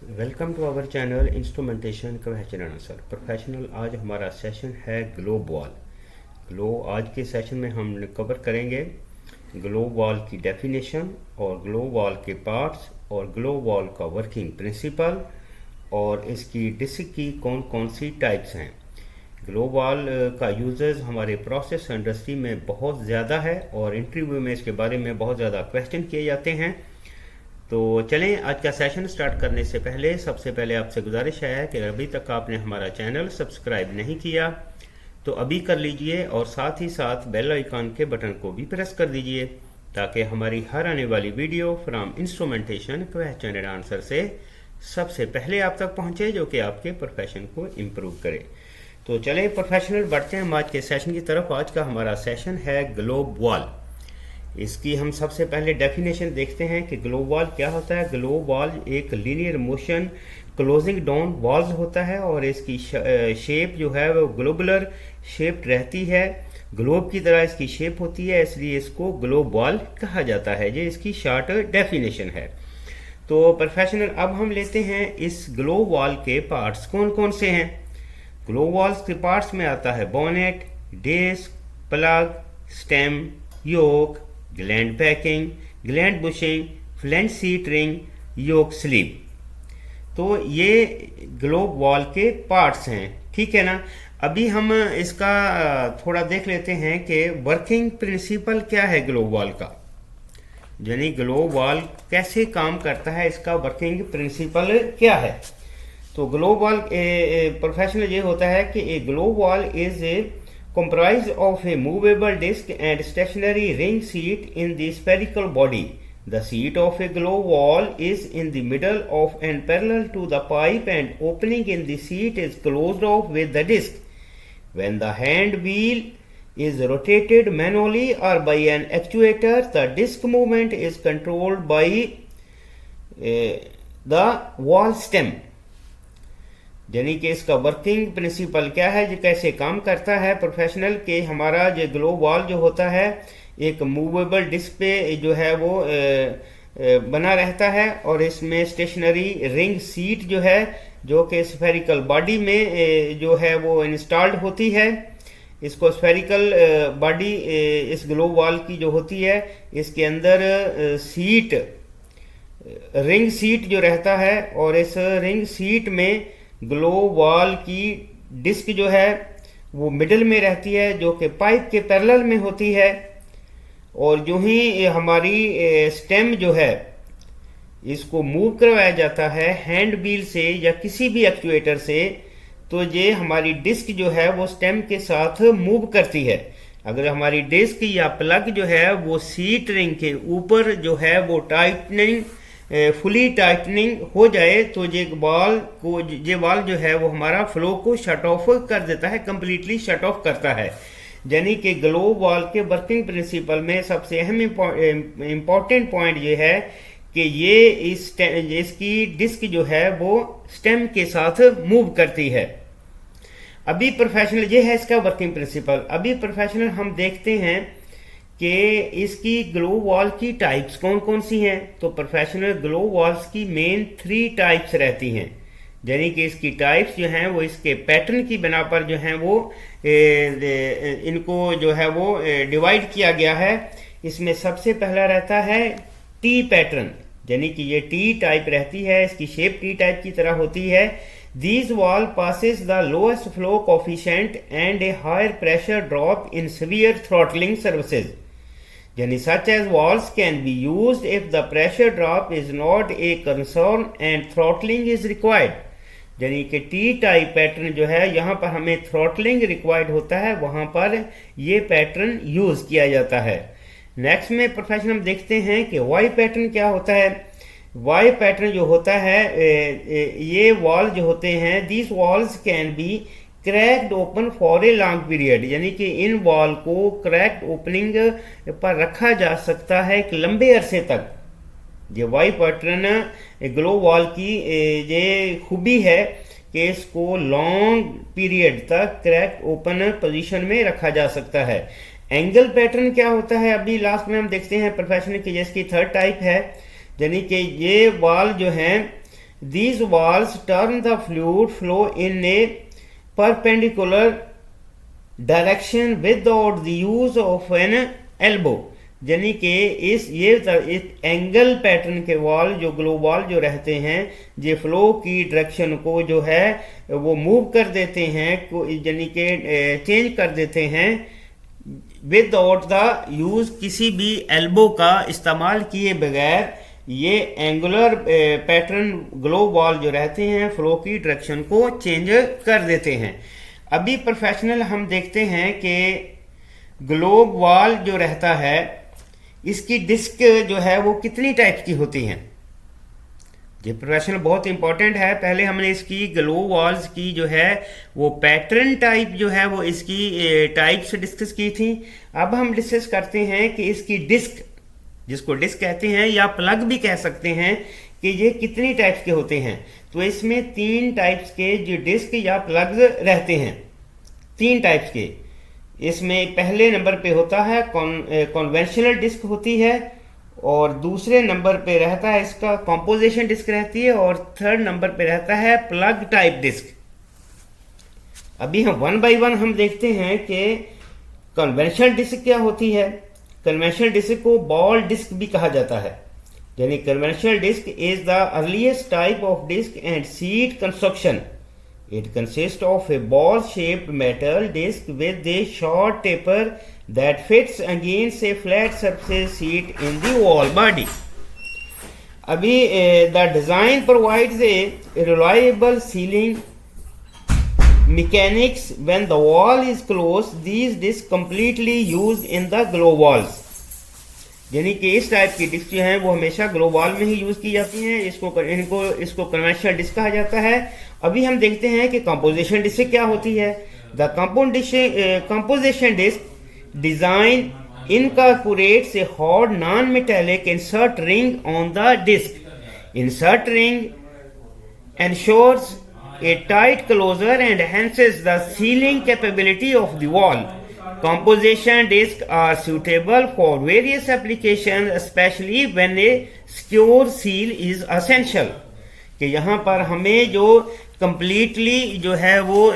Welcome to our channel instrumentation question answer professional. आज हमारा session है ग्लोब वॉल। आज के सेशन में हम कवर करेंगे ग्लोब वॉल की डेफिनेशन और ग्लोब वॉल के पार्ट्स और ग्लोब वॉल का वर्किंग प्रिंसिपल और इसकी डिस्क की कौन कौन सी टाइप्स हैं। ग्लोब वॉल का यूजेस हमारे प्रोसेस इंडस्ट्री में बहुत ज़्यादा है और इंटरव्यू में इसके बारे में बहुत ज़्यादा क्वेश्चन किए जाते हैं। तो चलें, आज का सेशन स्टार्ट करने से पहले सबसे पहले आपसे गुजारिश है कि अभी तक आपने हमारा चैनल सब्सक्राइब नहीं किया तो अभी कर लीजिए और साथ ही साथ बेल आइकन के बटन को भी प्रेस कर दीजिए ताकि हमारी हर आने वाली video from instrumentation question and answer से सबसे पहले आप तक पहुंचे, जो कि आपके प्रोफेशन को इम्प्रूव करे। तो चलें प्रोफेशनल बढ़ते हैं हम आज के सेशन की तरफ। आज का हमारा सेशन है ग्लोब वॉल। इसकी हम सबसे पहले डेफिनेशन देखते हैं कि ग्लोब वॉल क्या होता है। ग्लोब वॉल एक linear motion closing down walls होता है और इसकी शेप जो है वो ग्लोबुलर शेप रहती है, ग्लोब की तरह इसकी शेप होती है, इसलिए इसको ग्लोब वॉल कहा जाता है। ये इसकी शॉर्ट डेफिनेशन है। तो प्रोफेशनल अब हम लेते हैं इस ग्लोब वॉल के पार्ट्स कौन कौन से हैं। ग्लोब वॉल्स के पार्ट्स में आता है bonnet, disc, plug, stem, yoke, gland packing, gland bushing, flange seat ring, yoke sleeve. तो ये ग्लोब वॉल के पार्ट्स हैं, ठीक है ना। अभी हम इसका थोड़ा देख लेते हैं कि वर्किंग प्रिंसिपल क्या है ग्लोब वॉल का, यानी ग्लोब वॉल कैसे काम करता है, इसका वर्किंग प्रिंसिपल क्या है। तो ग्लोब वॉल प्रोफेशनल ये होता है कि ए globe wall is a comprised of a movable disc and stationary ring seat in the spherical body. The seat of a globe wall is in the middle of and parallel to the pipe, and opening in the seat is closed off with the disc. When the hand wheel is rotated manually or by an actuator, the disc movement is controlled by the wall stem. यानी कि इसका working principle क्या है, जो कैसे काम करता है प्रोफेशनल के हमारा जो ग्लोब वॉल जो होता है एक मूवेबल डिस्क पे जो है वो बना रहता है और इसमें स्टेशनरी रिंग सीट जो है जो कि स्फेरिकल बॉडी में जो है वो इंस्टॉल्ड होती है। इसको स्फेरिकल बॉडी इस ग्लोब वॉल की जो होती है इसके अंदर सीट रिंग सीट जो रहता है और इस रिंग सीट में ग्लोब वॉल की डिस्क जो है वो मिडिल में रहती है, जो कि पाइप के पैरेलल में होती है। और जो ही हमारी स्टेम जो है इसको मूव करवाया जाता है हैंड व्हील से या किसी भी एक्चुएटर से, तो ये हमारी डिस्क जो है वो स्टेम के साथ मूव करती है। अगर हमारी डिस्क या प्लग जो है वो सीट रिंग के ऊपर जो है वो टाइटनिंग फुली टाइटनिंग हो जाए तो ये वाल जो है वो हमारा फ्लो को शट ऑफ कर देता है, कंप्लीटली शट ऑफ करता है। यानी कि ग्लोब वॉल के वर्किंग प्रिंसिपल में सबसे अहम इम्पॉर्टेंट पॉइंट ये है कि ये इसकी डिस्क जो है वो स्टेम के साथ मूव करती है। अभी प्रोफेशनल ये है इसका वर्किंग प्रिंसिपल। अभी प्रोफेशनल हम देखते हैं कि इसकी ग्लोब वॉल की टाइप्स कौन कौन सी हैं। तो प्रोफेशनल ग्लोब वॉल्स की मेन 3 टाइप्स रहती हैं, यानी कि इसकी टाइप्स जो हैं वो इसके पैटर्न की बिना पर जो हैं वो इनको जो है वो डिवाइड किया गया है। इसमें सबसे पहला रहता है टी पैटर्न, यानी कि ये टी टाइप रहती है, इसकी शेप टी टाइप की तरह होती है। These wall passes the lowest flow coefficient and a higher pressure drop in severe throttling services. यानी such as walls can be used if the pressure drop is not a concern and throttling is required. यानी कि T type pattern जो है यहाँ पर हमें throttling required होता है, वहाँ पर ये पैटर्न यूज किया जाता है। नेक्स्ट में प्रोफेशन हम देखते हैं कि वाई पैटर्न क्या होता है। वाई पैटर्न जो होता है ये वॉल जो होते हैं these walls can be cracked open for a long period, यानी कि इन वॉल को क्रैक्ड ओपनिंग पर रखा जा सकता है एक लंबे अरसे तक। ये वाई पैटर्न ग्लोब वॉल की ये खूबी है कि इसको लॉन्ग पीरियड तक क्रैक्ड ओपन पोजीशन में रखा जा सकता है। एंगल पैटर्न क्या होता है, अभी लास्ट में हम देखते हैं प्रोफेशनल की जिसकी 3rd टाइप है, यानी कि ये वॉल जो हैं These walls turn the fluid flow in a perpendicular direction without the use of an elbow। यानी कि इस एंगल पैटर्न के वॉल जो ग्लो वॉल जो रहते हैं ये फ्लो की डायरेक्शन को जो है वो मूव कर देते हैं, यानी कि चेंज कर देते हैं विदाउट द यूज, किसी भी एल्बो का इस्तेमाल किए बगैर ये एंगुलर पैटर्न ग्लो वॉल जो रहते हैं फ्लो की डायरेक्शन को चेंज कर देते हैं। अभी प्रोफेशनल हम देखते हैं कि ग्लोब वॉल जो रहता है इसकी डिस्क जो है वो कितनी टाइप की होती हैं। ये प्रोफेशनल बहुत इंपॉर्टेंट है। पहले हमने इसकी ग्लो वॉल्स की जो है वो पैटर्न टाइप जो है वो इसकी टाइप्स डिस्कस की थी। अब हम डिस्कस करते हैं कि इसकी डिस्क, जिसको डिस्क कहते हैं या प्लग भी कह सकते हैं, कि ये कितनी टाइप्स के होते हैं। तो इसमें 3 टाइप्स के जो डिस्क या प्लग्स रहते हैं, 3 टाइप्स के। इसमें पहले नंबर पे होता है कन्वेंशनल डिस्क होती है, और दूसरे नंबर पे रहता है इसका कॉम्पोजिशन डिस्क रहती है, और थर्ड नंबर पे रहता है प्लग टाइप डिस्क। अभी हम 1 बाय 1 हम देखते हैं कि कन्वेंशनल डिस्क क्या होती है। कन्वेंशनल डिस्क को बॉल डिस्क भी कहा जाता है, यानी conventional disc is the earliest type of disc and seat construction. It consists of a ball-shaped metal disc with a short taper that fits against a flat surface seat in the wall body. अभी the design provides a reliable sealing mechanics when the wall is closed. These discs completely used in the glow walls. यानी कि इस type की disc जो है वो हमेशा glow wall में ही यूज की जाती हैं। इसको कन्वेंशनल डिस्क कहा जाता है। अभी हम देखते हैं कि कंपोजिशन डिस्क क्या होती है। The composition disc design incorporates a hard non-metallic insert ring on the disc. Insert ring ensures a tight closure and enhances the sealing capability of the wall. Composition discs are suitable for various applications, especially when a secure seal is essential. कि यहाँ पर हमें जो completely जो है वो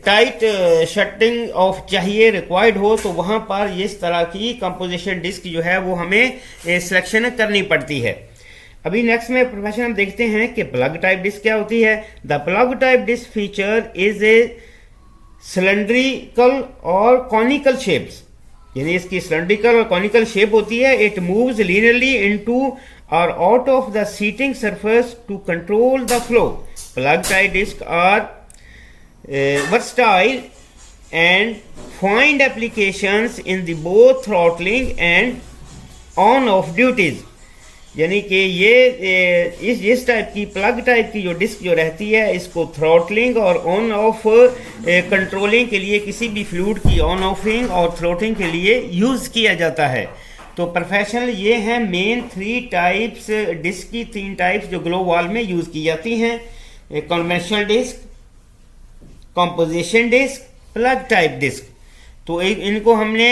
tight shutting of चाहिए, required हो, तो वहाँ पर इस तरह की कंपोजिशन डिस्क जो है वो हमें सिलेक्शन करनी पड़ती है। अभी नेक्स्ट में प्रोफेशन हम देखते हैं कि प्लग टाइप डिस्क क्या होती है। The plug type disc feature is a cylindrical और कॉनिकल शेप्स, यानी इसकी सिलेंड्रिकल और कॉनिकल शेप होती है। इट मूव्स लीनियरली इनटू और out of the seating surface to control the flow. Plug type disc are versatile and find applications in the both throttling and on off duties। यानी कि ये इस type की plug type की जो disc जो रहती है इसको थ्रॉटलिंग और ऑन ऑफ कंट्रोलिंग के लिए, किसी भी फ्लूइड की ऑन ऑफिंग और थ्रोटलिंग के लिए यूज़ किया जाता है। तो प्रोफेशनल ये हैं मेन 3 टाइप्स डिस्क की, 3 टाइप्स जो ग्लो वॉल में यूज़ की जाती हैं। Conventional disc, composition disc, plug type disc. तो इनको हमने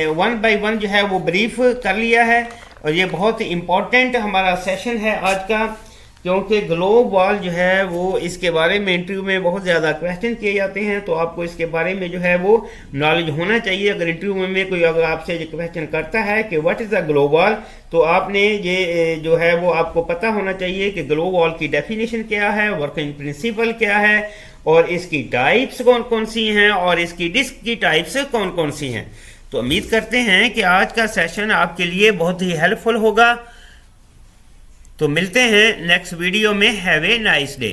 1 बाय 1 जो है वो ब्रीफ कर लिया है, और ये बहुत इम्पॉर्टेंट हमारा सेशन है आज का, क्योंकि ग्लो वॉल जो है वो इसके बारे में इंटरव्यू में बहुत ज़्यादा क्वेश्चन किए जाते हैं। तो आपको इसके बारे में जो है वो नॉलेज होना चाहिए। अगर इंटरव्यू में कोई अगर आपसे ये क्वेश्चन करता है कि what is the glow wall, तो आपने ये जो है वो आपको पता होना चाहिए कि ग्लो वॉल की डेफिनेशन क्या है, वर्किंग प्रिंसिपल क्या है, और इसकी टाइप्स कौन कौन सी हैं, और इसकी डिस्क की टाइप्स कौन कौन सी हैं। तो उम्मीद करते हैं कि आज का सेशन आपके लिए बहुत ही हेल्पफुल होगा। तो मिलते हैं नेक्स्ट वीडियो में। Have a nice day.